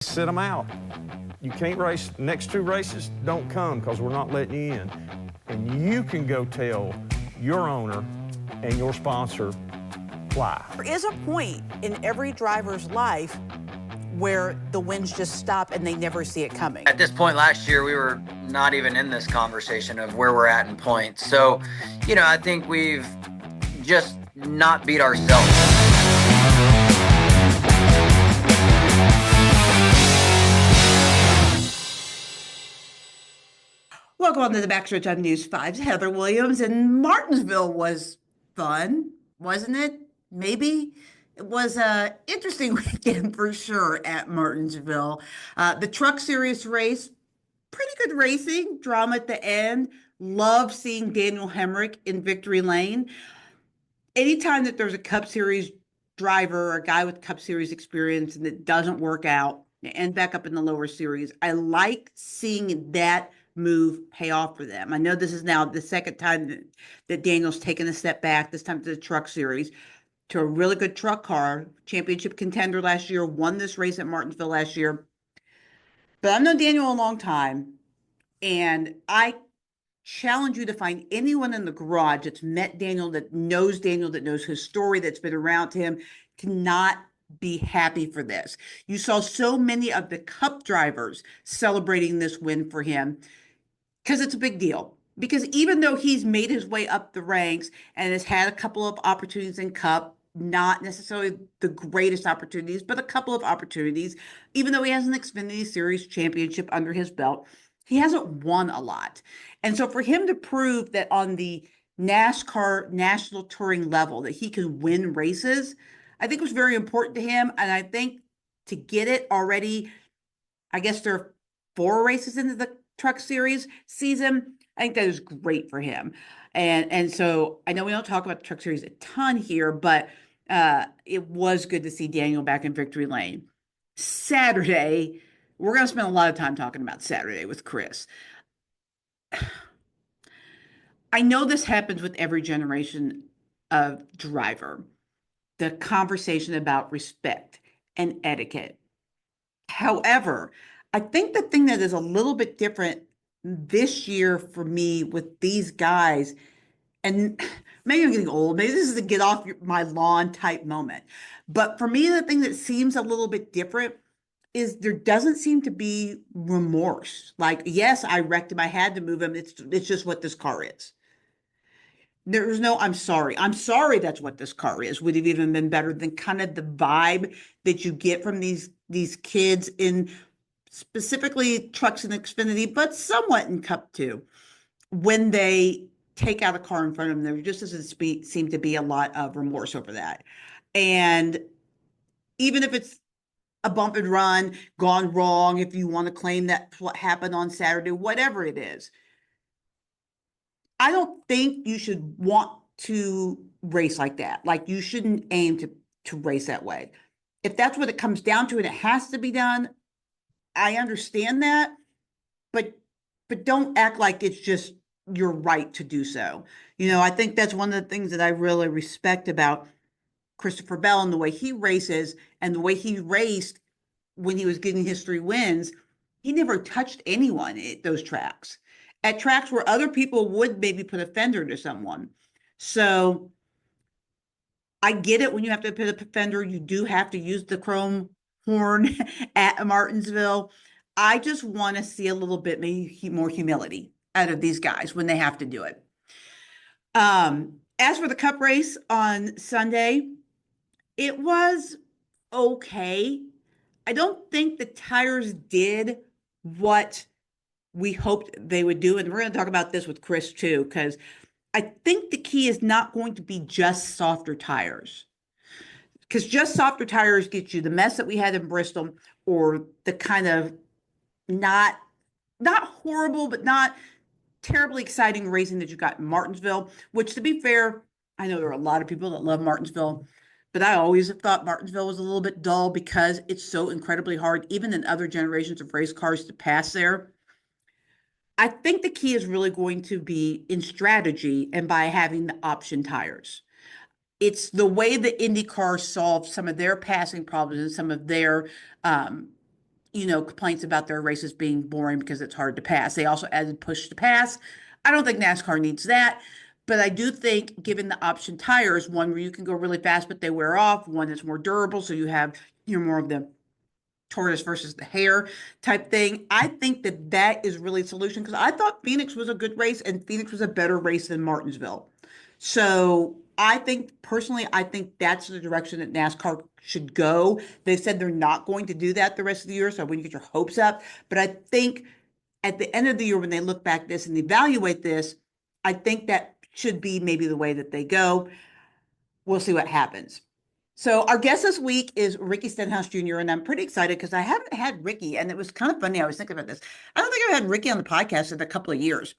Sit them out. You can't race. Next 2 races, don't come because we're not letting you in. And you can go tell your owner and your sponsor why. There is a point in every driver's life where the wins just stop and they never see it coming. At this point last year, we were not even in this conversation of where we're at in points. So, I think we've just not beat ourselves. Welcome on to the Backstretch on News 5's Heather Williams. And Martinsville was fun, wasn't it? Maybe. It was an interesting weekend for sure at Martinsville. The Truck Series race, pretty good racing, drama at the end. Love seeing Daniel Hemrick in victory lane. Anytime that there's a Cup Series driver, a guy with Cup Series experience, and it doesn't work out, and back up in the lower series, I like seeing that move pay off for them. I know this is now the second time that Daniel's taken a step back, this time to the Truck Series, to a really good truck car, championship contender last year, won this race at Martinsville last year. But I've known Daniel a long time, and I challenge you to find anyone in the garage that's met Daniel, that knows his story, that's been around him, cannot be happy for this. You saw so many of the Cup drivers celebrating this win for him because it's a big deal. Because even though he's made his way up the ranks and has had a couple of opportunities in Cup, not necessarily the greatest opportunities, but a couple of opportunities, even though he has an Xfinity Series championship under his belt, he hasn't won a lot. And so for him to prove that on the NASCAR national touring level that he can win races, I think was very important to him. And I think to get it already, I guess there are 4 races into the Truck Series season. I think that is great for him. And so I know we don't talk about the Truck Series a ton here, but it was good to see Daniel back in victory lane. Saturday, we're going to spend a lot of time talking about Saturday with Chris. I know this happens with every generation of driver, the conversation about respect and etiquette. However, I think the thing that is a little bit different this year for me with these guys, and maybe I'm getting old, maybe this is a get off my lawn type moment, but for me, the thing that seems a little bit different is there doesn't seem to be remorse. Like, yes, I wrecked him, I had to move him, it's just what this car is. There's no, I'm sorry that's what this car is, would have even been better than kind of the vibe that you get from these kids in specifically Trucks and Xfinity, but somewhat in Cup too. When they take out a car in front of them, there just doesn't seem to be a lot of remorse over that. And even if it's a bump and run gone wrong, if you want to claim that what happened on Saturday, whatever it is, I don't think you should want to race like that. Like, you shouldn't aim to race that way. If that's what it comes down to and it has to be done, I understand that, but don't act like it's just your right to do so. I think that's one of the things that I really respect about Christopher Bell and the way he races and the way he raced when he was getting his 3 wins. He never touched anyone at those tracks. At tracks where other people would maybe put a fender to someone. So I get it, when you have to put a fender, you do have to use the chrome horn at Martinsville. I just want to see a little bit maybe more humility out of these guys when they have to do it. As for the Cup race on Sunday, it was okay. I don't think the tires did what we hoped they would do. And we're going to talk about this with Chris too, because I think the key is not going to be just softer tires. Because just softer tires get you the mess that we had in Bristol, or the kind of not horrible, but not terribly exciting racing that you got in Martinsville, which, to be fair, I know there are a lot of people that love Martinsville, but I always have thought Martinsville was a little bit dull because it's so incredibly hard, even in other generations of race cars, to pass there. I think the key is really going to be in strategy and by having the option tires. It's the way the IndyCar solved some of their passing problems and some of their complaints about their races being boring because it's hard to pass. They also added push to pass. I don't think NASCAR needs that, but I do think given the option tires, one where you can go really fast but they wear off, one that's more durable, so you have more of the tortoise versus the hare type thing. I think that is really a solution because I thought Phoenix was a good race and Phoenix was a better race than Martinsville. So I think personally, I think that's the direction that NASCAR should go. They've said they're not going to do that the rest of the year, so I wouldn't get your hopes up. But I think at the end of the year, when they look back at this and evaluate this, I think that should be maybe the way that they go. We'll see what happens. So our guest this week is Ricky Stenhouse Jr., and I'm pretty excited because I haven't had Ricky, and it was kind of funny. I was thinking about this. I don't think I've had Ricky on the podcast in a couple of years.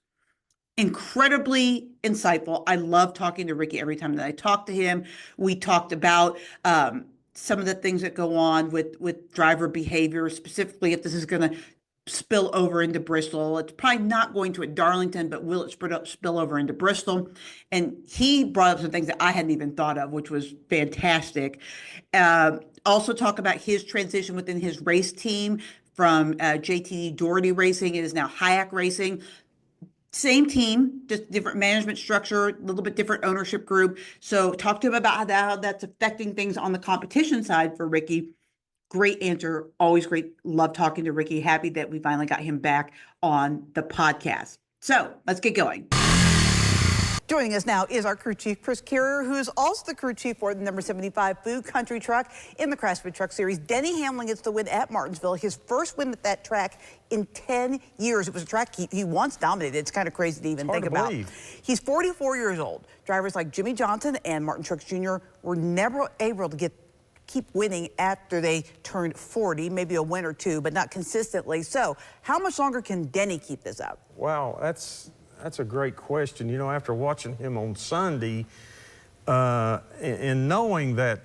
Incredibly insightful. I love talking to Ricky every time that I talk to him. We talked about some of the things that go on with driver behavior, specifically if this is going to spill over into Bristol. It's probably not going to at Darlington, but will it spill over into Bristol? And he brought up some things that I hadn't even thought of, which was fantastic. Also talk about his transition within his race team from JT Doherty Racing. It is now Hayek Racing. Same team, just different management structure, a little bit different ownership group. So talk to him about how that's affecting things on the competition side for Ricky. Great answer. Always great. Love talking to Ricky. Happy that we finally got him back on the podcast. So let's get going. Joining us now is our crew chief, Chris Carrier, who is also the crew chief for the number 75 Food Country truck in the Craftsman Truck Series. Denny Hamlin gets the win at Martinsville, his first win at that track in 10 years. It was a track he once dominated. It's kind of crazy to even think about. He's 44 years old. Drivers like Jimmy Johnson and Martin Truex Jr. were never able to keep winning after they turned 40, maybe a win or two, but not consistently. So how much longer can Denny keep this up? Wow, that's a great question. After watching him on Sunday and knowing that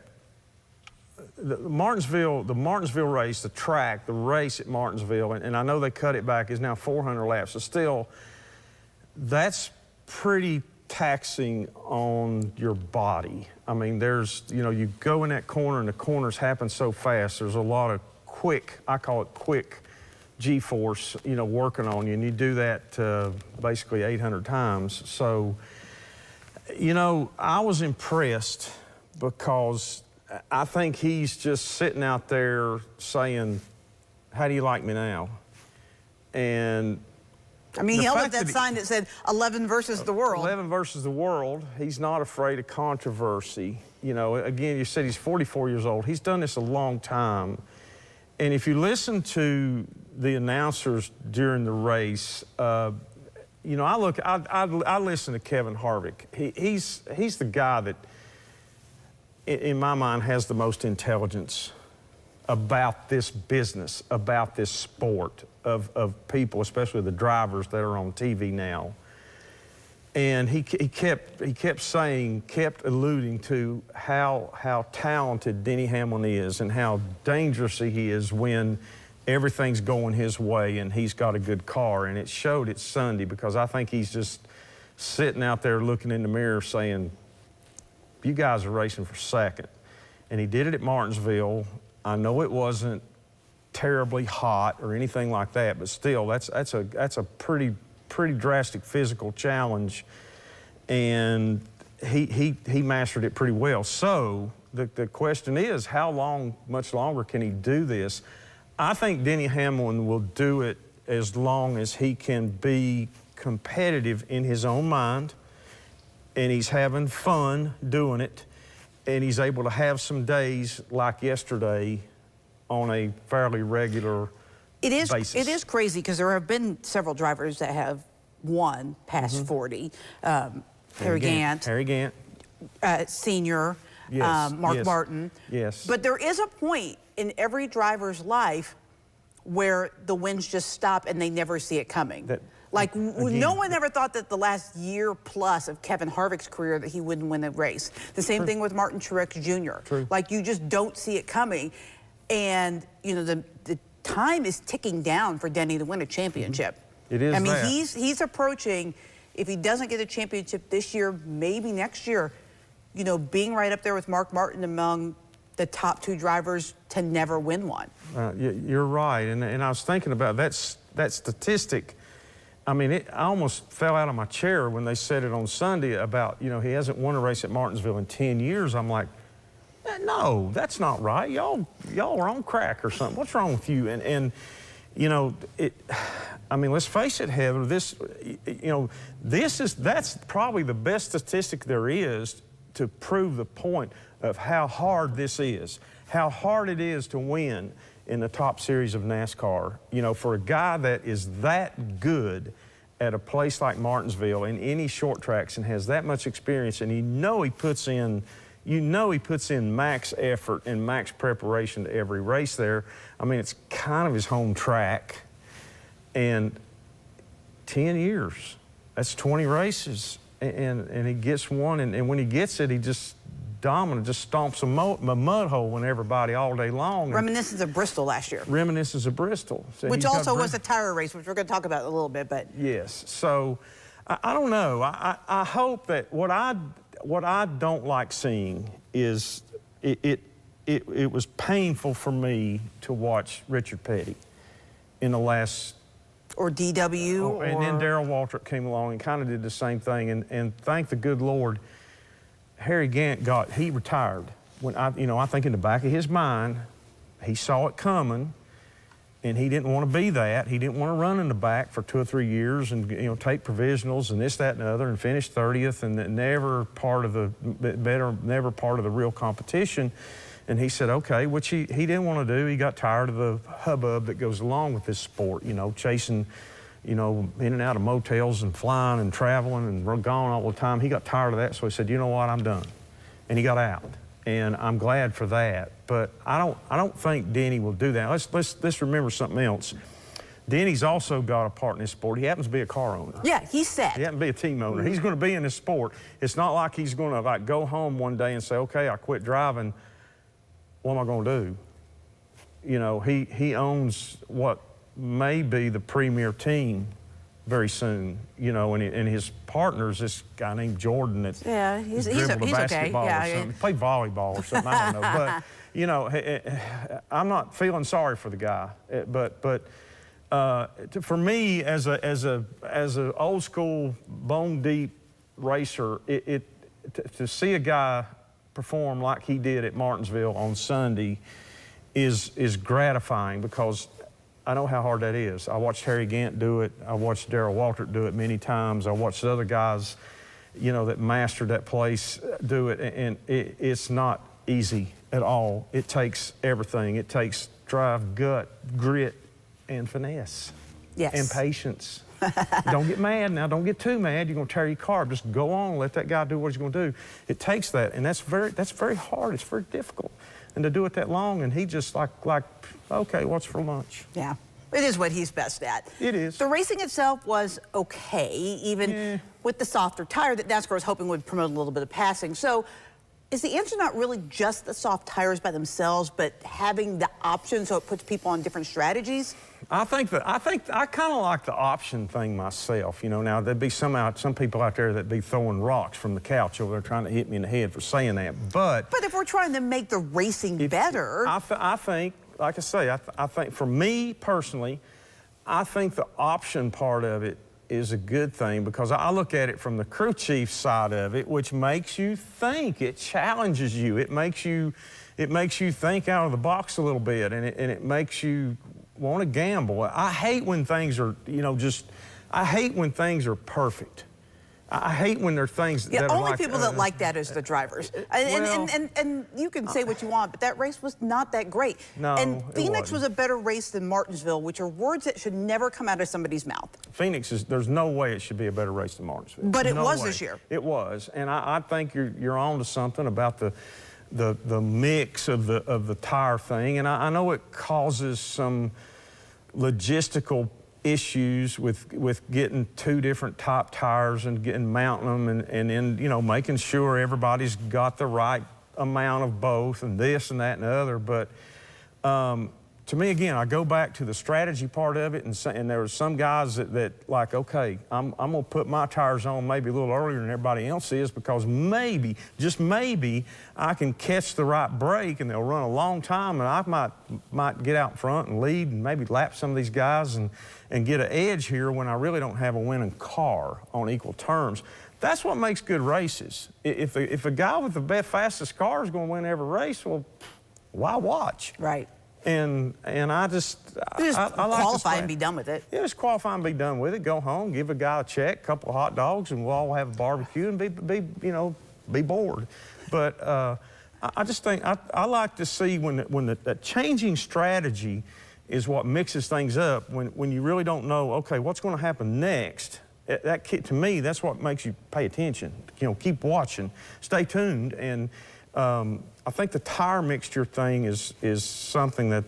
the Martinsville race, the race at Martinsville, and I know they cut it back, is now 400 laps. So still, that's pretty taxing on your body. I mean, you go in that corner and the corners happen so fast. There's a lot of I call it quick G-force, working on you, and you do that basically 800 times. So, I was impressed because I think he's just sitting out there saying, how do you like me now? And I mean, he held up that sign that said 11 versus the world. 11 versus the world. He's not afraid of controversy. Again, you said he's 44 years old. He's done this a long time. And if you listen to the announcers during the race, I listen to Kevin Harvick. He's the guy that, in my mind, has the most intelligence about this business, about this sport of people, especially the drivers that are on TV now. And he kept alluding to how talented Denny Hamlin is and how dangerous he is when everything's going his way and he's got a good car. And it showed it Sunday, because I think he's just sitting out there looking in the mirror saying, you guys are racing for second. And he did it at Martinsville. I know it wasn't terribly hot or anything like that, but still, that's a pretty drastic physical challenge, and he mastered it pretty well. So the question is, much longer can he do this? I think Denny Hamlin will do it as long as he can be competitive in his own mind, and he's having fun doing it, and he's able to have some days like yesterday on a fairly regular basis. It is crazy because there have been several drivers that have won past 40. Harry Gant, Senior, yes, Mark yes, Martin. Yes. But there is a point in every driver's life where the wins just stop and they never see it coming. No one ever thought that the last year plus of Kevin Harvick's career that he wouldn't win a race. The same thing with Martin Truex Jr. True. You just don't see it coming. And, the time is ticking down for Denny to win a championship. It is. I mean, he's approaching, if he doesn't get a championship this year, maybe next year, being right up there with Mark Martin among the top 2 drivers to never win one. You're right, and I was thinking about that statistic. I mean, I almost fell out of my chair when they said it on Sunday about, you know, he hasn't won a race at Martinsville in 10 years. I'm like, no, that's not right. Y'all are on crack or something. What's wrong with you? And you know, I mean, let's face it, Heather, that's probably the best statistic there is to prove the point of how hard this is, how hard it is to win in the top series of NASCAR. You know, for a guy that is that good at a place like Martinsville in any short tracks and has that much experience, and he puts in max effort and max preparation to every race there. I mean, it's kind of his home track. And 10 years, that's 20 races. And he gets one, and when he gets it, he just dominant, just stomps a mud hole in everybody all day long. Reminiscence of Bristol last year. Reminiscence of Bristol. So which also was a tire race, which we're going to talk about in a little bit. But yes, so I don't know. I hope that what I don't like seeing is it was painful for me to watch Richard Petty in the last. Or DW. And then Darrell Waltrip came along and kind of did the same thing. And thank the good Lord, Harry Gant he retired. When I think in the back of his mind, he saw it coming, and he didn't want to be that. He didn't want to run in the back for 2 or 3 years and take provisionals and this, that, and the other, and finish 30th and never part of the real competition. And he said, okay, which he didn't want to do. He got tired of the hubbub that goes along with this sport, chasing, in and out of motels and flying and traveling and gone all the time. He got tired of that, so he said, you know what, I'm done. And he got out. And I'm glad for that. But I don't think Denny will do that. Let's remember something else. Denny's also got a part in this sport. He happens to be a car owner. Yeah, he said. He happens to be a team owner. He's going to be in this sport. It's not like he's going to go home one day and say, okay, I quit driving. What am I going to do? He owns what may be the premier team very soon, and his partner's this guy named Jordan that he's dribbled a basketball okay. or something. Play volleyball or something, I don't know. But, I'm not feeling sorry for the guy. But for me, as a old school, bone deep racer, to see a guy perform like he did at Martinsville on Sunday is gratifying, because I know how hard that is. I watched Harry Gant do it. I watched Darrell Waltrip do it many times. I watched other guys, that mastered that place do it, and it's not easy at all. It takes everything. It takes drive, gut, grit, and finesse. Yes. And patience. Don't get mad now. Don't get too mad. You're going to tear your car. Just go on. Let that guy do what he's going to do. It takes that, and that's very hard. It's very difficult. And to do it that long, and he just like, okay, what's for lunch? Yeah, it is what he's best at. It is. The racing itself was okay, even with the softer tire that NASCAR was hoping would promote a little bit of passing. So is the answer not really just the soft tires by themselves, but having the option so it puts people on different strategies? I kind of like the option thing myself. Now there'd be some people out there that'd be throwing rocks from the couch over there trying to hit me in the head for saying that. But if we're trying to make the racing better, I think, like I say, I think for me personally, I think the option part of it is a good thing, because I look at it from the crew chief side of it, which makes you think. It challenges you. It makes you think out of the box a little bit, and it makes you want to gamble. I hate when things are, I hate when things are perfect. I hate when there are things that are only like... people that like that is the drivers. And you can say what you want, but that race was not that great. No, and Phoenix wasn't. was a better race than Martinsville, which are words that should never come out of somebody's mouth. Phoenix there's no way it should be a better race than Martinsville. But it was way. this year. It was, and I think you're on to something about the mix of the tire thing, and I know it causes some logistical issues with getting 2 different top tires and mounting them, and then making sure everybody's got the right amount of both, and this and that and the other. But to me, again, I go back to the strategy part of it, and there were some guys that like, okay, I'm going to put my tires on maybe a little earlier than everybody else is because maybe, just maybe, I can catch the right break and they'll run a long time and I might get out in front and lead and maybe lap some of these guys and get an edge here when I really don't have a winning car on equal terms. That's what makes good races. If a guy with the fastest car is going to win every race, well, why watch? Right. And I just I like qualify and be done with it. Yeah, just qualify and be done with it. Go home, give a guy a check, a couple of hot dogs, and we'll all have a barbecue and be bored. But I just think I like to see when the changing strategy is what mixes things up. When you really don't know, okay, what's going to happen next? To me, that's what makes you pay attention. Keep watching, stay tuned, and. I think the tire mixture thing is something that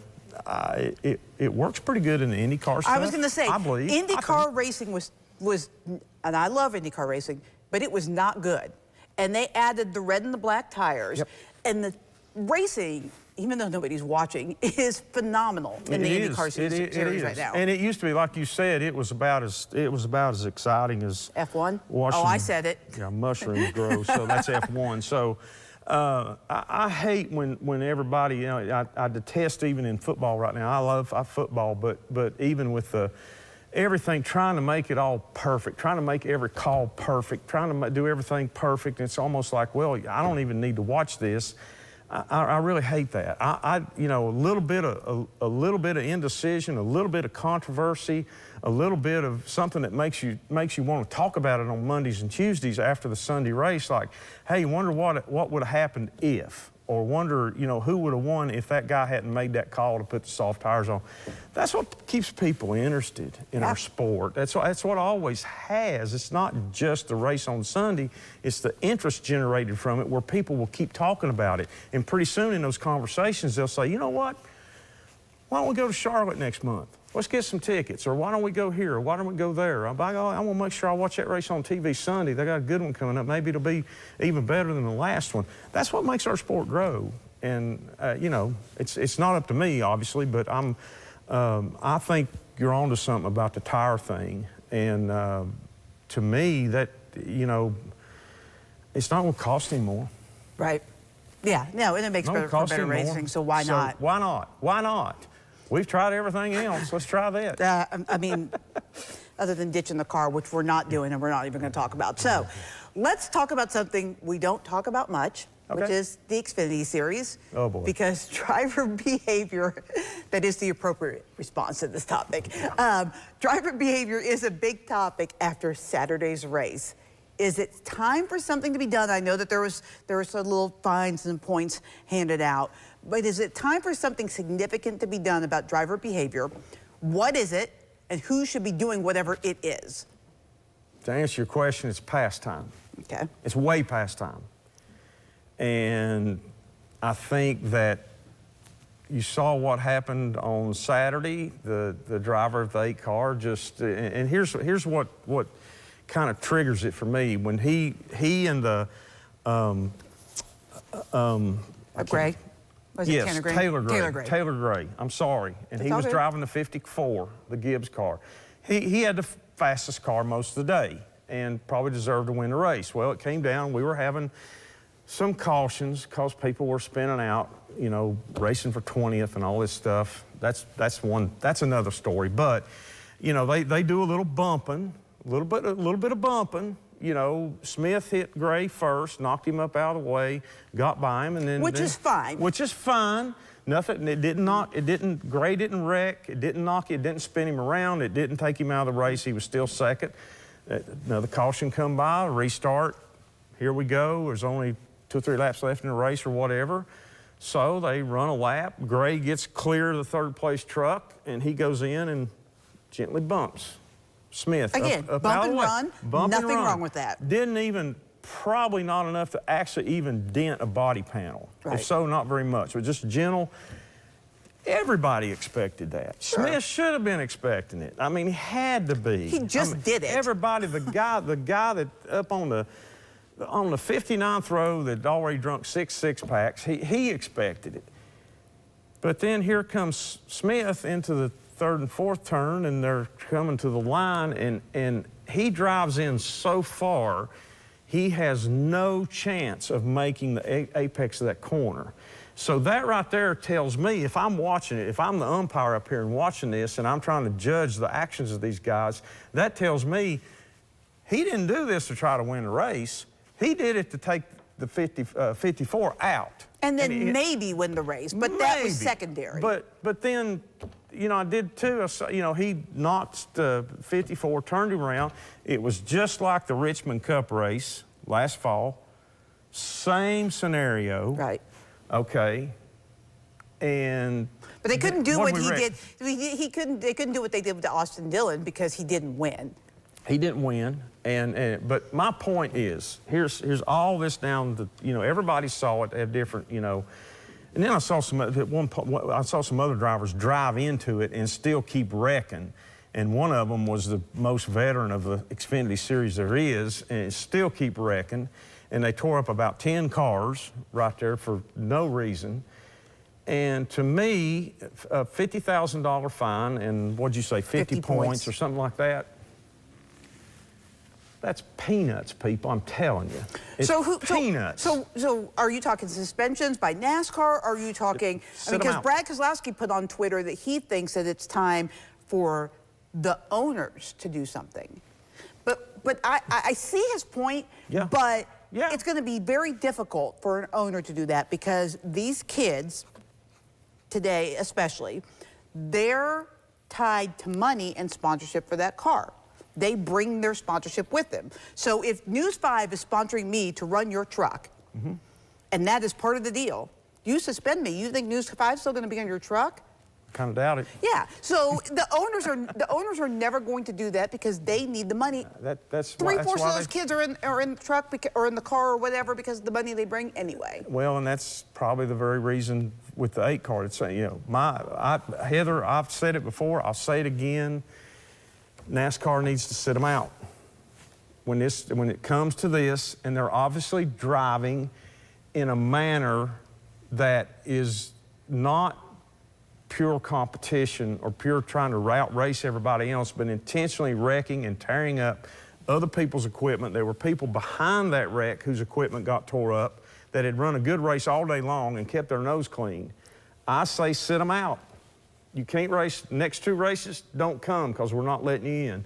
it works pretty good in the IndyCar stuff. I was going to say, I believe. IndyCar racing was, and I love IndyCar racing, but it was not good. And they added the red and the black tires. Yep. And the racing, even though nobody's watching, is phenomenal in the IndyCar series right now. And it used to be, like you said, it was about as exciting as F1. watching, oh, I said it. Yeah, mushrooms grow. So that's F1. So. I hate when everybody, I detest even in football right now. I love football, but even with everything, trying to make it all perfect, trying to make every call perfect, trying to do everything perfect, it's almost like, well, I don't even need to watch this. I really hate that. A little bit of indecision, a little bit of controversy, a little bit of something that makes you want to talk about it on Mondays and Tuesdays after the Sunday race. Like, hey, wonder what would have happened if, or wonder who would have won if that guy hadn't made that call to put the soft tires on. That's what keeps people interested in our sport. That's what it always has. It's not just the race on Sunday, it's the interest generated from it where people will keep talking about it. And pretty soon in those conversations, they'll say, you know what? Why don't we go to Charlotte next month? Let's get some tickets. Or why don't we go here? Or why don't we go there? I want to make sure I watch that race on TV Sunday. They got a good one coming up. Maybe it'll be even better than the last one. That's what makes our sport grow. And, it's not up to me, obviously, but I think you're onto something about the tire thing. And to me, that, it's not going to cost anymore. Right. Yeah, no, and it makes for better racing, so why not? Why not? Why not? We've tried everything else. Let's try that. I mean, other than ditching the car, which we're not doing and we're not even going to talk about. So let's talk about something we don't talk about much, which is the Xfinity series. Oh, boy. Because driver behavior, that is the appropriate response to this topic. Driver behavior is a big topic after Saturday's race. Is it time for something to be done? I know that there was some little fines and points handed out, but is it time for something significant to be done about driver behavior? What is it, and who should be doing whatever it is? To answer your question, it's past time. Okay. It's way past time. And I think that you saw what happened on Saturday. The driver of the 8 car just, and here's what kind of triggers it for me. When he and the Gray? Was it yes, Tanner Gray? Taylor Gray. I'm sorry. And he was driving the 54, the Gibbs car. He had the fastest car most of the day and probably deserved to win the race. Well, it came down. We were having some cautions because people were spinning out, racing for 20th and all this stuff. That's another story. But, they do a little bumping, a little bit of bumping. Smith hit Gray first, knocked him up out of the way, got by him, and then which is fine. Which is fine. Nothing. Gray didn't wreck. It didn't knock. It didn't spin him around. It didn't take him out of the race. He was still second. Another caution come by, restart. Here we go. There's only 2 or 3 laps left in the race or whatever. So they run a lap. Gray gets clear of the 3rd place truck, and he goes in and gently bumps Smith. Again, up bump out of and the way. run, Bump nothing and run. wrong with that. Didn't even, probably not enough to actually even dent a body panel. Right. If so, not very much, but just gentle. Everybody expected that. Sure. Smith should have been expecting it. I mean, he had to be. He just did it. Everybody, the guy that up on the 59th row that already drunk 6 six-packs, he expected it. But then here comes Smith into the third and fourth turn, and they're coming to the line, and he drives in so far, he has no chance of making the apex of that corner. So that right there tells me, if I'm watching it, if I'm the umpire up here and watching this, and I'm trying to judge the actions of these guys, that tells me he didn't do this to try to win the race. He did it to take the 54 out. And then maybe win the race, but that was secondary. But then, you know, I did too. You know, he knocked 54, turned him around. It was just like the Richmond Cup race last fall. Same scenario. Right. Okay. And but they couldn't do what he did. They couldn't do what they did with Austin Dillon because he didn't win. He didn't win, but my point is, here's all this down the, you know, everybody saw it. They have different, you know, and then I saw some other drivers drive into it and still keep wrecking, and one of them was the most veteran of the Xfinity series there is, and still keep wrecking, and they tore up about 10 cars right there for no reason. And to me, a $50,000 fine and what'd you say, 50 points or something like that. That's peanuts, people, I'm telling you. It's peanuts. So are you talking suspensions by NASCAR? Or are you talking, I mean, because Brad Keselowski put on Twitter that he thinks that it's time for the owners to do something. But I see his point, but it's going to be very difficult for an owner to do that because these kids, today especially, they're tied to money and sponsorship for that car. They bring their sponsorship with them. So if News 5 is sponsoring me to run your truck, and that is part of the deal, you suspend me, you think News 5 is still going to be on your truck? Kind of doubt it. Yeah. So the owners are never going to do that because they need the money. That's Three-fourths of those kids are in the truck or in the car or whatever because of the money they bring anyway. Well, and that's probably the very reason with the 8 card. It's, you know, Heather, I've said it before, I'll say it again. NASCAR needs to sit them out. When it comes to this, and they're obviously driving in a manner that is not pure competition or pure trying to race everybody else, but intentionally wrecking and tearing up other people's equipment. There were people behind that wreck whose equipment got tore up that had run a good race all day long and kept their nose clean. I say sit them out. You can't race, next 2 races, don't come because we're not letting you in.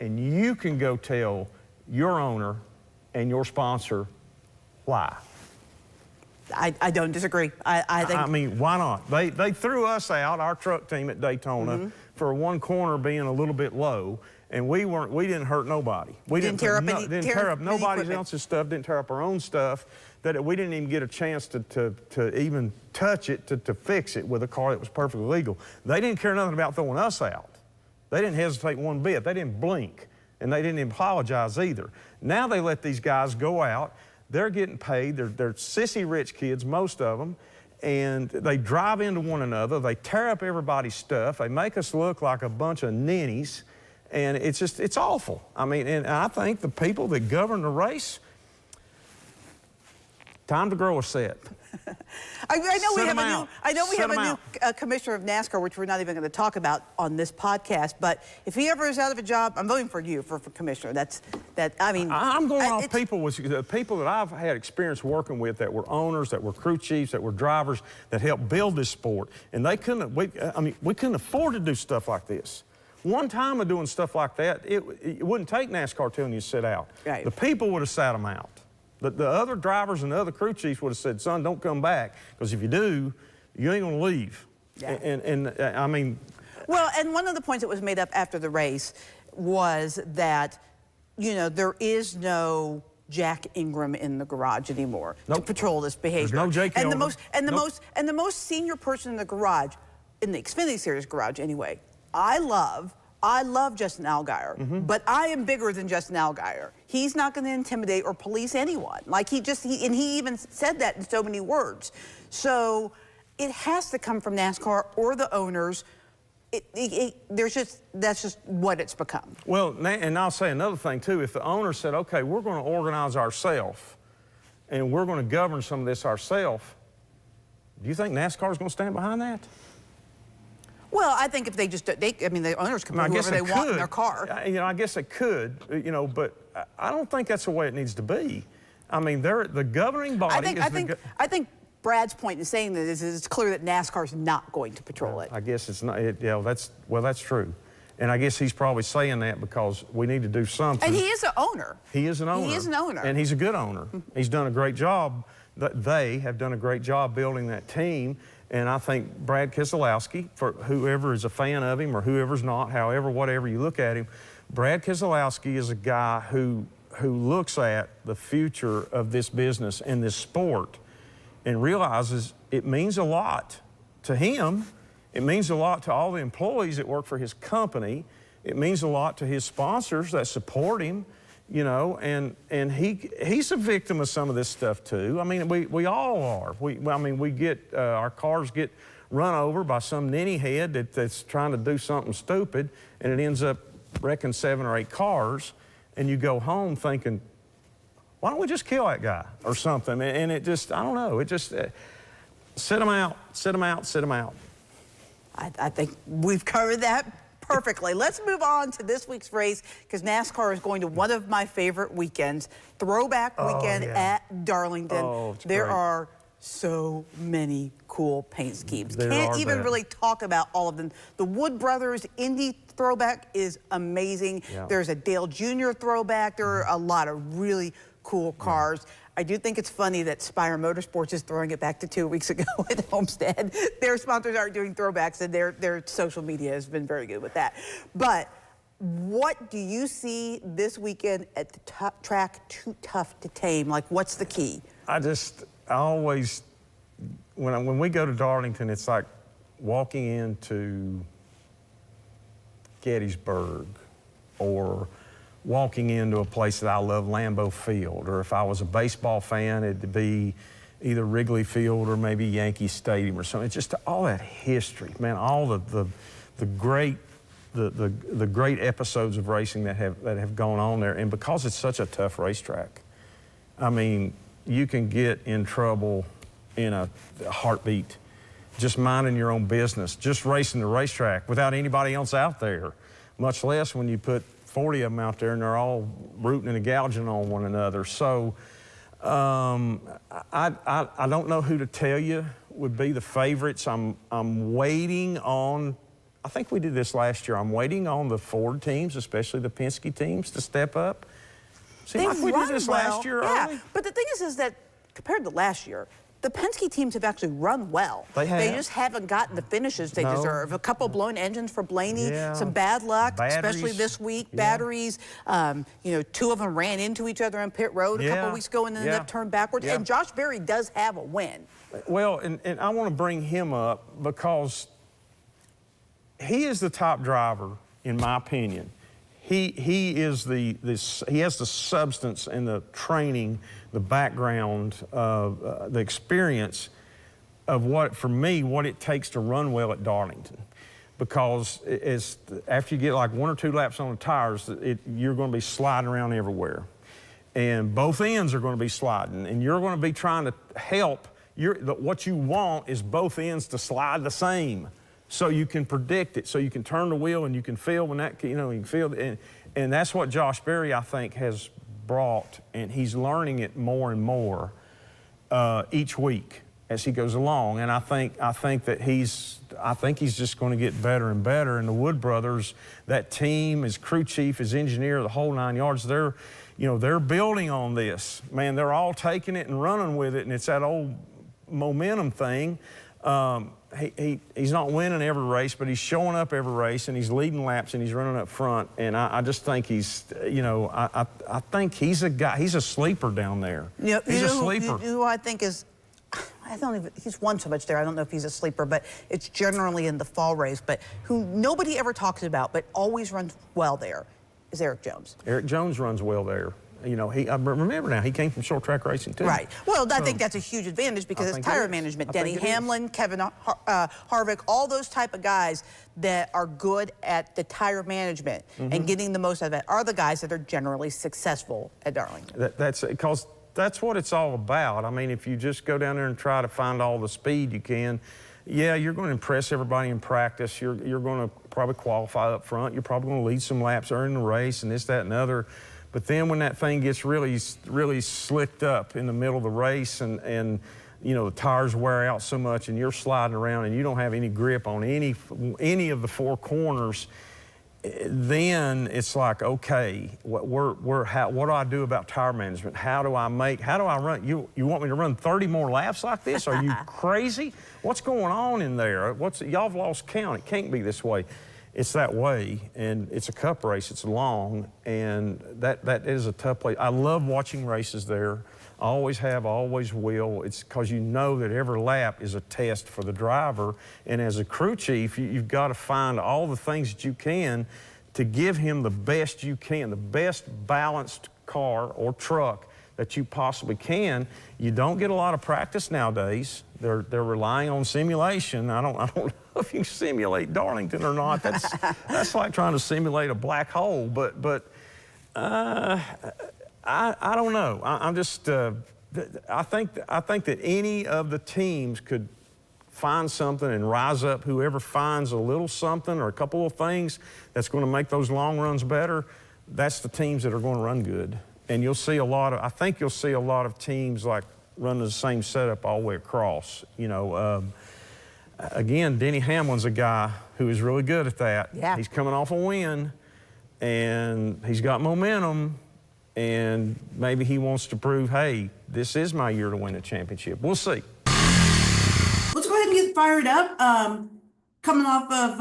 And you can go tell your owner and your sponsor why. I don't disagree. I mean, why not? They threw us out, our truck team at Daytona, for one corner being a little bit low, and we didn't hurt nobody. We didn't tear up nobody else's stuff, didn't tear up our own stuff, that we didn't even get a chance to even touch it, to fix it with a car that was perfectly legal. They didn't care nothing about throwing us out. They didn't hesitate one bit. They didn't blink, and they didn't apologize either. Now they let these guys go out. They're getting paid. They're sissy rich kids, most of them, and they drive into one another. They tear up everybody's stuff. They make us look like a bunch of ninnies, and it's awful. I mean, and I think the people that govern the race, time to grow a set. I know we have a new commissioner of NASCAR, which we're not even going to talk about on this podcast. But if he ever is out of a job, I'm voting for you for commissioner. I mean, I'm going off people that I've had experience working with that were owners, that were crew chiefs, that were drivers, that helped build this sport, and we couldn't afford to do stuff like this. One time of doing stuff like that, it wouldn't take NASCAR telling you to sit out. Right. The people would have sat them out. The other drivers and the other crew chiefs would have said, son, don't come back, because if you do, you ain't going to leave. Yeah. And I mean... Well, and one of the points that was made up after the race was that, you know, there is no Jack Ingram in the garage anymore to patrol this behavior. There's no Jake and the most senior person in the garage, in the Xfinity Series garage anyway, I love Justin Allgaier, but I am bigger than Justin Allgaier. He's not going to intimidate or police anyone. Like he even said that in so many words. So it has to come from NASCAR or the owners. That's just what it's become. Well, and I'll say another thing too. If the owner said, okay, we're going to organize ourselves and we're going to govern some of this ourselves, Do you think NASCAR's going to stand behind that? Well, I think if they just, I mean, the owners can put whoever they want in their car. I guess they could, but I don't think that's the way it needs to be. I mean, they're the governing body. I think Brad's point in saying that is it's clear that NASCAR's not going to patrol it. I guess it's not. That's true. And I guess he's probably saying that because we need to do something. And he is an owner. He is an owner. He is an owner. And he's a good owner. He's done a great job. They have done a great job building that team. And I think Brad Keselowski, for whoever is a fan of him or whoever's not, however, whatever you look at him, Brad Keselowski is a guy who looks at the future of this business and this sport and realizes it means a lot to him. It means a lot to all the employees that work for his company. It means a lot to his sponsors that support him, and he's a victim of some of this stuff too. I mean, we all are. We get, our cars get run over by some ninny head that's trying to do something stupid, and it ends up wrecking 7 or 8 cars, and you go home thinking, why don't we just kill that guy or something? And it just, I don't know, it just, sit him out, sit him out, sit him out. I think we've covered that perfectly. Let's move on to this week's race because NASCAR is going to one of my favorite weekends, Throwback Weekend at Darlington. Oh, there great. are so many cool paint schemes. There Can't are even that. really talk about all of them. The Wood Brothers Indy Throwback is amazing. Yeah. There's a Dale Jr. Throwback. There are a lot of really cool cars. I do think it's funny that Spire Motorsports is throwing it back to 2 weeks ago at Homestead. Their sponsors aren't doing throwbacks, and their social media has been very good with that. But what do you see this weekend at the track too tough to tame? Like, what's the key? I always, when we go to Darlington, it's like walking into Gettysburg or walking into a place that I love, Lambeau Field, or if I was a baseball fan, it'd be either Wrigley Field or maybe Yankee Stadium or something. It's just all that history, man, all the great episodes of racing that have gone on there. And because it's such a tough racetrack, I mean, you can get in trouble in a heartbeat, just minding your own business, just racing the racetrack without anybody else out there, much less when you put 40 of them out there and they're all rooting and gouging on one another. So I don't know who to tell you would be the favorites. I'm waiting on, I think we did this last year, I'm waiting on the Ford teams, especially the Penske teams, to step up. Seems like we did this last year early. But the thing is that compared to last year, the Penske teams have actually run well. They have. They just haven't gotten the finishes they deserve. A couple blown engines for Blaney, some bad luck, especially this week. Batteries, 2 of them ran into each other on pit road a couple weeks ago and ended up turned backwards. And Josh Berry does have a win. Well, and I want to bring him up because he is the top driver, in my opinion. He is he has the substance and the training, the background, the experience of what it takes to run well at Darlington. Because after you get like 1 or 2 laps on the tires, you're going to be sliding around everywhere. And both ends are going to be sliding, and you're going to be trying to help. What you want is both ends to slide the same, so you can predict it, so you can turn the wheel and you can feel when that, you can feel it. And that's what Josh Berry, I think, has brought, and he's learning it more and more each week as he goes along. And I think that he's just going to get better and better. And the Wood Brothers, that team, his crew chief, his engineer, the whole 9 yards, they're building on this. Man, they're all taking it and running with it, and it's that old momentum thing. He's not winning every race, but he's showing up every race, and he's leading laps, and he's running up front. And I just think he's, I think he's a guy. He's a sleeper down there. He's a sleeper. Who I think is, he's won so much there. I don't know if he's a sleeper, but it's generally in the fall race. But who nobody ever talks about, but always runs well there, is Eric Jones. Eric Jones runs well there. I remember now, he came from short track racing too. Right. Well, I think that's a huge advantage because it's tire management. Denny Hamlin, Kevin Harvick, all those type of guys that are good at the tire management and getting the most out of it are the guys that are generally successful at Darlington. That's because that's what it's all about. I mean, if you just go down there and try to find all the speed you can, yeah, you're going to impress everybody in practice. You're going to probably qualify up front. You're probably going to lead some laps early in the race and this, that, and other. But then when that thing gets really slicked up in the middle of the race and you know, the tires wear out so much and you're sliding around and you don't have any grip on any of the four corners, then it's like, okay, what do I do about tire management? How do I run? You want me to run 30 more laps like this? Are you crazy? What's going on in there? Y'all have lost count. It can't be this way. It's that way, and it's a cup race. It's long, and that is a tough place. I love watching races there. I always have, always will. It's because you know that every lap is a test for the driver. And as a crew chief, you've got to find all the things that you can to give him the best you can, the best balanced car or truck that you possibly can. You don't get a lot of practice nowadays. They're relying on simulation. I don't know if you can simulate Darlington or not. That's like trying to simulate a black hole. But I don't know. I'm just I think that any of the teams could find something and rise up. Whoever finds a little something or a couple of things that's going to make those long runs better, that's the teams that are going to run good. And you'll see I think you'll see a lot of teams like running the same setup all the way across. You know, again, Denny Hamlin's a guy who is really good at that. Yeah. He's coming off a win, and he's got momentum. And maybe he wants to prove, hey, this is my year to win a championship. We'll see. Let's go ahead and get fired up. Coming off of,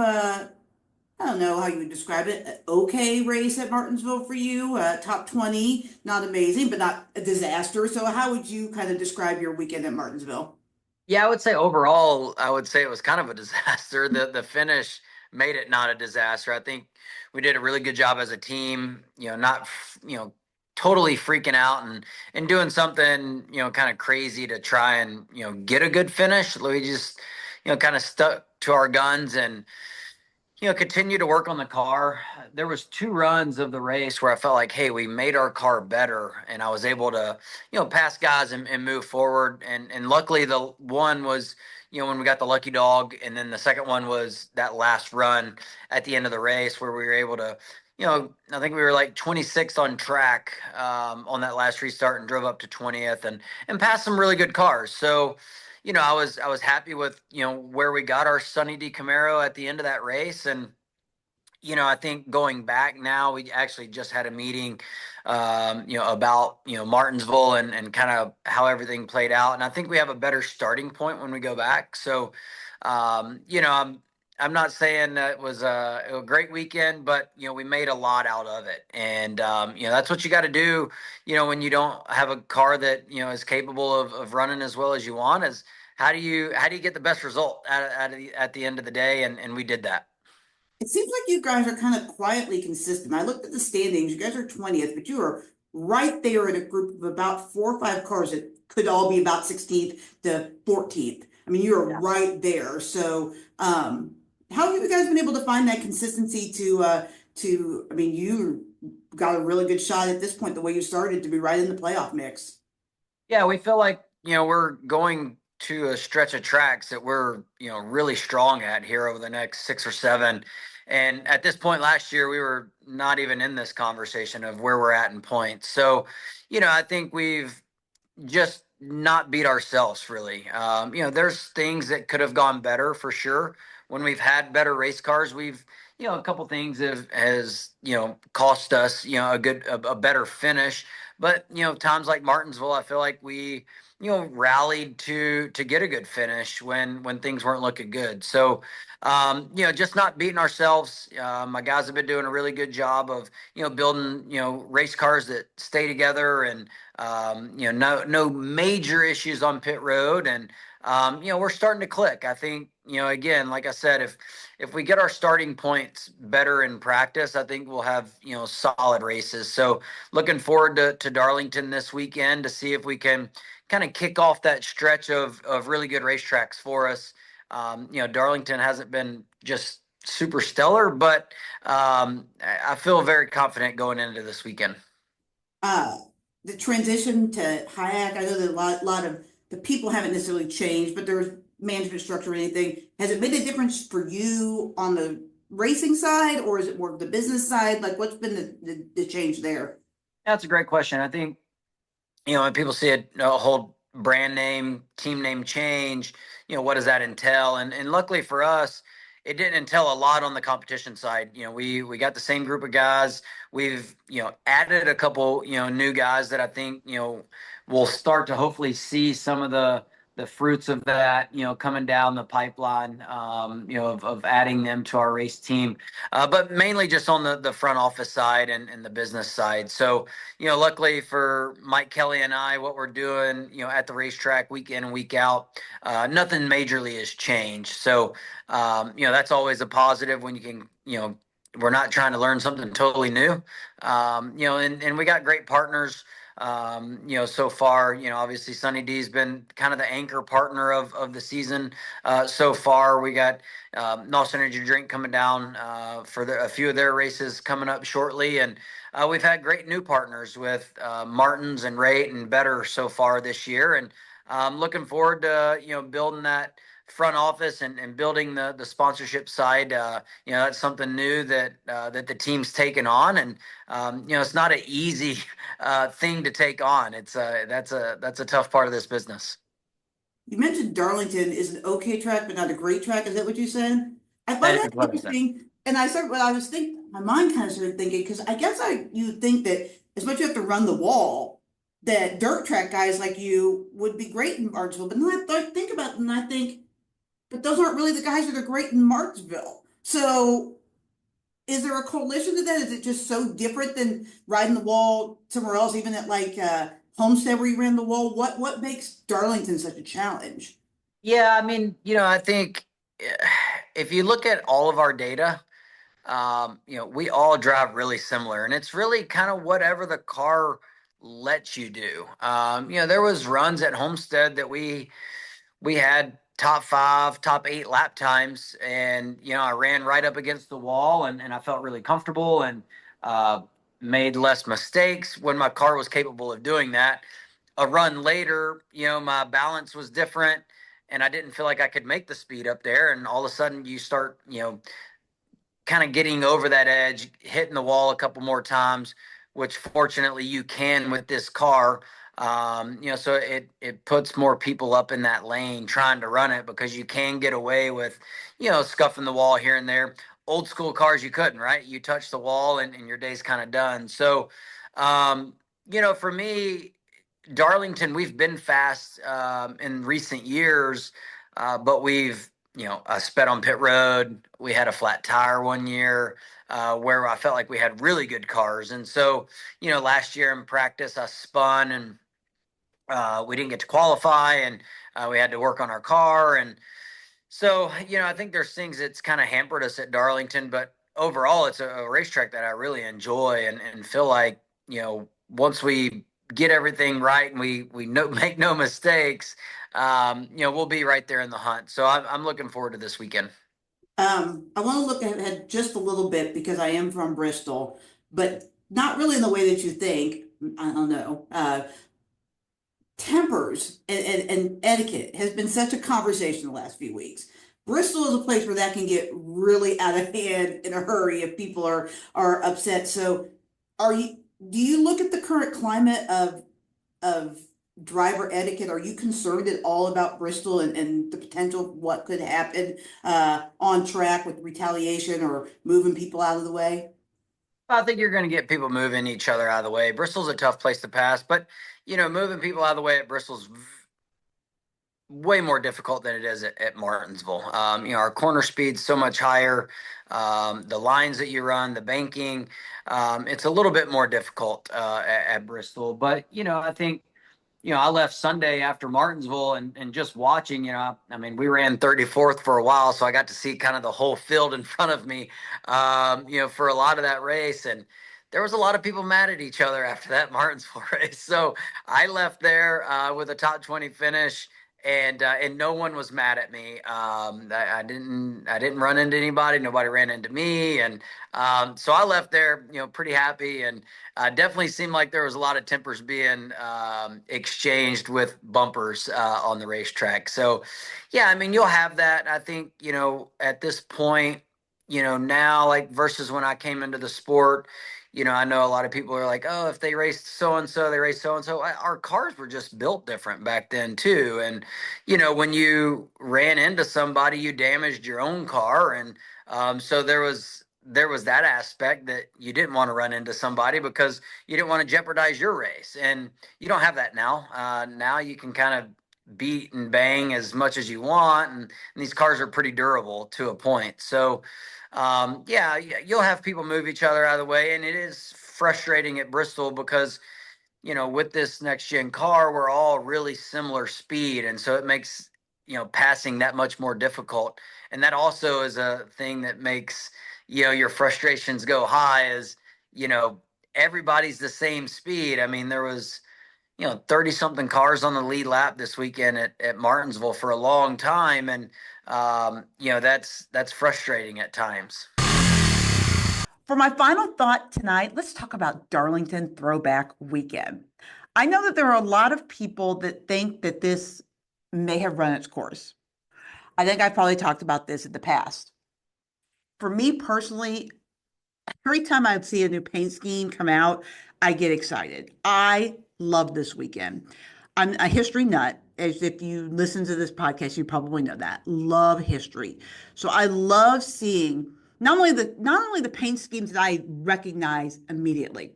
I don't know how you would describe it, an okay race at Martinsville for you, top 20, not amazing, but not a disaster. So how would you kind of describe your weekend at Martinsville? Yeah, I would say overall, I would say it was kind of a disaster. The finish made it not a disaster. I think we did a really good job as a team, not, totally freaking out and doing something, kind of crazy to try and, get a good finish. We just, kind of stuck to our guns and, continue to work on the car. There was 2 runs of the race where I felt like, hey, we made our car better, and I was able to, pass guys and move forward. And luckily the one was, when we got the lucky dog, and then the second one was that last run at the end of the race where we were able to, I think we were like 26th on track on that last restart and drove up to 20th and passed some really good cars. So, I was happy with, where we got our Sonny D Camaro at the end of that race. And, I think going back now, we actually just had a meeting, about, Martinsville and kind of how everything played out. And I think we have a better starting point when we go back. So, I'm not saying that it was a great weekend, but, we made a lot out of it. And, that's what you got to do, when you don't have a car that, is capable of running as well as you want, is how do you get the best result at the end of the day? And we did that. It seems like you guys are kind of quietly consistent. I looked at the standings. You guys are 20th, but you are right there in a group of about 4 or 5 cars that could all be about 16th to 14th. I mean, you're right there. So, how have you guys been able to find that consistency I mean, you got a really good shot at this point, the way you started, to be right in the playoff mix. Yeah, we feel like, we're going to a stretch of tracks that we're, really strong at here over the next 6 or 7. And at this point last year, we were not even in this conversation of where we're at in points. So, I think we've just not beat ourselves really. There's things that could have gone better for sure. When we've had better race cars, we've, a couple things has cost us, a better finish. But, times like Martinsville, I feel like we, rallied to get a good finish when things weren't looking good. So, just not beating ourselves. My guys have been doing a really good job of, building, race cars that stay together and, no major issues on pit road. And, we're starting to click. I think, again, like I said, if we get our starting points better in practice, I think we'll have, solid races. So looking forward to Darlington this weekend to see if we can kind of kick off that stretch of really good racetracks for us. Darlington hasn't been just super stellar, but I feel very confident going into this weekend. the transition to Hayek? I know that a lot of the people haven't necessarily changed, but there's management structure or anything. Has it made a difference for you on the racing side, or is it more of the business side? Like, what's been the change there? That's a great question. I think, when people see a whole brand name, team name change, what does that entail? And luckily for us, it didn't entail a lot on the competition side. We got the same group of guys. We've, added a couple, new guys that I think, we'll start to hopefully see some of the fruits of that, coming down the pipeline, of adding them to our race team. But mainly just on the front office side and the business side. So, luckily for Mike Kelly and I, what we're doing, at the racetrack week in and week out, nothing majorly has changed. So, that's always a positive when you can, we're not trying to learn something totally new. And we got great partners. So far, obviously Sunny D's been kind of the anchor partner of the season. So far, we got NOS Energy Drink coming down for a few of their races coming up shortly, and we've had great new partners with Martins and Rate and Better so far this year, and looking forward to building that front office and building the sponsorship side. That's something new that the team's taken on, and it's not an easy thing to take on. That's a tough part of this business. You mentioned Darlington is an okay track, but not a great track. Is that what you said? I find That that is what I said. interesting. And I started, what I was thinking, my mind kind of started thinking, because I guess you think that as much as you have to run the wall, that dirt track guys like you would be great in Martinsville. But then I think about it and I think, but those aren't really the guys that are great in Martinsville. So is there a coalition to that? Is it just so different than riding the wall somewhere else, even at like Homestead where you ran the wall? What makes Darlington such a challenge? Yeah, I mean, I think if you look at all of our data, we all drive really similar, and it's really kind of whatever the car lets you do. There was runs at Homestead that we had top 5, top 8 lap times, and I ran right up against the wall, and I felt really comfortable and made less mistakes when my car was capable of doing that. A run later, my balance was different, and I didn't feel like I could make the speed up there, and all of a sudden you start kind of getting over that edge, hitting the wall a couple more times, which fortunately you can with this car. So it puts more people up in that lane trying to run it, because you can get away with, scuffing the wall here and there. Old school cars, you couldn't, right? You touch the wall and your day's kind of done. So, for me, Darlington, we've been fast in recent years, but we've, I sped on pit road. We had a flat tire one year where I felt like we had really good cars. And so, last year in practice, I spun and we didn't get to qualify, and we had to work on our car. And so, I think there's things that's kind of hampered us at Darlington, but overall, it's a racetrack that I really enjoy and feel like, once we get everything right and we make no mistakes, we'll be right there in the hunt. So I'm looking forward to this weekend. I want to look ahead just a little bit because I am from Bristol, but not really in the way that you think. I don't know. Tempers and etiquette has been such a conversation the last few weeks. Bristol is a place where that can get really out of hand in a hurry if people are upset. So do you look at the current climate of driver etiquette? Are you concerned at all about Bristol and the potential of what could happen on track with retaliation or moving people out of the way? I think you're going to get people moving each other out of the way. Bristol's a tough place to pass, but moving people out of the way at Bristol's way more difficult than it is at Martinsville. Our corner speed's so much higher. The lines that you run, the banking, it's a little bit more difficult at Bristol. But I think I left Sunday after Martinsville and just watching, I mean, we ran 34th for a while, so I got to see kind of the whole field in front of me, for a lot of that race. And there was a lot of people mad at each other after that Martinsville race. So I left there with a top 20 finish and no one was mad at me. I didn't run into anybody. Nobody ran into me, and so I left there, pretty happy. And definitely seemed like there was a lot of tempers being exchanged with bumpers on the racetrack. So, yeah, I mean, you'll have that. I think at this point, now, like versus when I came into the sport. I know a lot of people are like, oh, if they raced so and so, they raced so and so. Our cars were just built different back then too, and when you ran into somebody, you damaged your own car. And so there was that aspect that you didn't want to run into somebody because you didn't want to jeopardize your race. And you don't have that now. Now you can kind of beat and bang as much as you want, and these cars are pretty durable to a point. So yeah, you'll have people move each other out of the way, and it is frustrating at Bristol because with this next gen car, we're all really similar speed. And so it makes, passing that much more difficult. And that also is a thing that makes, your frustrations go high is, everybody's the same speed. I mean, there was, 30 something cars on the lead lap this weekend at Martinsville for a long time. And, that's frustrating at times. For my final thought tonight, let's talk about Darlington Throwback Weekend. I know that there are a lot of people that think that this may have run its course. I think I've probably talked about this in the past. For me personally, every time I see a new paint scheme come out, I get excited. I love this weekend. I'm a history nut. As if you listen to this podcast, you probably know that. Love history. So I love seeing not only the paint schemes that I recognize immediately.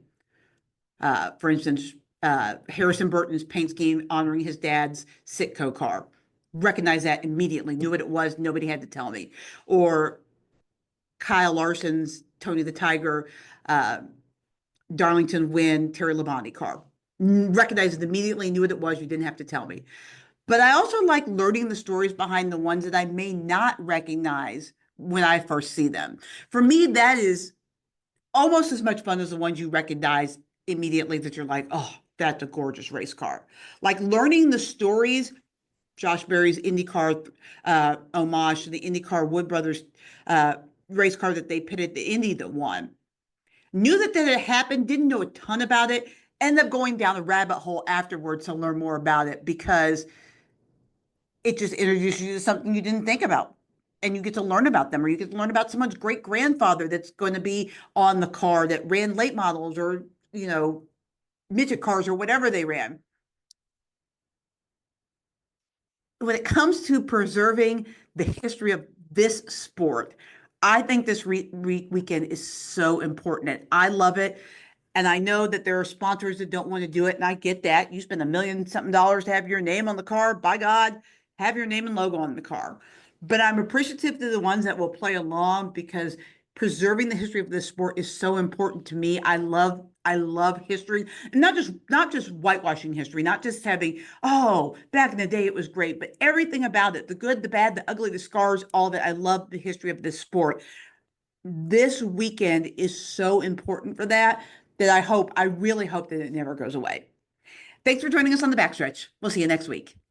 For instance, Harrison Burton's paint scheme honoring his dad's Sitco car. Recognize that immediately. Knew what it was. Nobody had to tell me. Or Kyle Larson's Tony the Tiger, Darlington Win, Terry Labonte car. Recognized it immediately, knew what it was. You didn't have to tell me. But I also like learning the stories behind the ones that I may not recognize when I first see them. For me, that is almost as much fun as the ones you recognize immediately that you're like, oh, that's a gorgeous race car. Like learning the stories, Josh Berry's IndyCar homage to the IndyCar Wood Brothers race car that they pitted the Indy that won. Knew that had happened, didn't know a ton about it, ended up going down a rabbit hole afterwards to learn more about it because it just introduces you to something you didn't think about. And you get to learn about them, or you get to learn about someone's great grandfather that's going to be on the car that ran late models or, midget cars or whatever they ran. When it comes to preserving the history of this sport, I think this weekend is so important. And I love it. And I know that there are sponsors that don't want to do it. And I get that. You spend $1 million something to have your name on the car. By God, have your name and logo on the car. But I'm appreciative to the ones that will play along because preserving the history of this sport is so important to me. I love history, and not just whitewashing history, not just having, oh, back in the day it was great, but everything about it, the good, the bad, the ugly, the scars, all of it. I love the history of this sport. This weekend is so important for that I really hope that it never goes away. Thanks for joining us on the Backstretch. We'll see you next week.